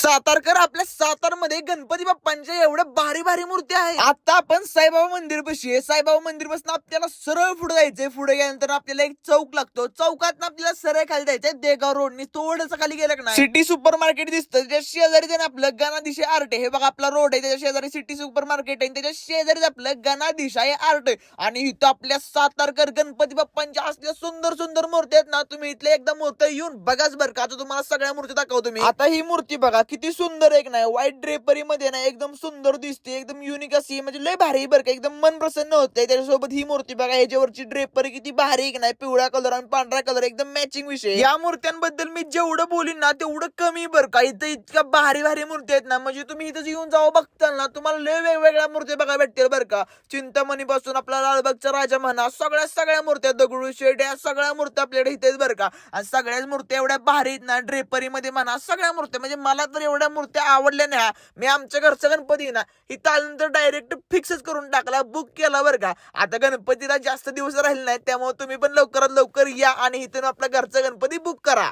सातारकर आपल्या सातारमध्ये गणपती बाप्पांच्या एवढ्या भारी भारी मूर्ती आहे. आता आपण साईबाबा मंदिर पाशी आहे. साईबाबा मंदिर पासून आपल्याला सरळ पुढे जायचंय. पुढे गेल्यानंतर आपल्याला एक चौक लागतो. चौकात आपल्याला सरळ खाली जायचंय देगाव रोडनी. थोडंसं खाली गेलं ना सिटी सुपर मार्केट दिसतं. त्याच्या शेजारी आपलं गणाधीश आर्ट आहे. हे बघा आपला रोड आहे, त्याच्या शेजारी सिटी सुपर मार्केट आहे. त्याच्या शेजारी आपलं गणाधीश आहे आर्ट आहे. आणि इथं आपल्या सातारकर गणपती बाप्पांच्या असल्या सुंदर सुंदर मूर्ती आहेत ना. तुम्ही इथले एकदा मूर्ती येऊन बघाच बरं का. आता तुम्हाला सगळ्या मूर्ती दाखवतो मी. आता ही मूर्ती बघा किती सुंदर एक नाही, व्हाईट ड्रेपरी मध्ये ना एकदम सुंदर दिसते, एकदम युनिक अशी, म्हणजे लय भारी बरं का, एकदम मन प्रसन्न होते. त्याच्यासोबत ही मूर्ती बघा, याच्यावरची ड्रेपरी किती भारी एक नाही, पिवळा कलर आणि पांढरा कलर एकदम मॅचिंग विषय. या मूर्त्यांबद्दल मी जेवढं बोलीन ना तेवढं कमी बरं का. इथं इतक्या भारी भारी मूर्ती आहेत ना, म्हणजे तुम्ही इथं येऊन जावं बघताल ना तुम्हाला लय वेगवेगळ्या मूर्ती बघा भेटतील बरं का. चिंतामणी पासून आपला लालबागचा राजा म्हणा, सगळ्या मूर्त्या, दगडूशेठ, या सगळ्या मूर्त्या आपल्याकडे इथेच बरं का. आणि सगळ्याच मूर्त्या एवढ्या भारी आहेत ना, ड्रेपरी मध्ये म्हणा, सगळ्या मूर्त्या, म्हणजे मला तर एवढ्या मूर्त्या आवडल्या नाही. मी आमच्या घरचा गणपती ना इथं आल्यानंतर डायरेक्ट फिक्सच करून टाकला, बुक केला बरं का. आता गणपतीला जास्त दिवस राहिले नाही, त्यामुळे तुम्ही पण लवकरात लवकर या आणि इथून आपला घरचा गणपती बुक करा.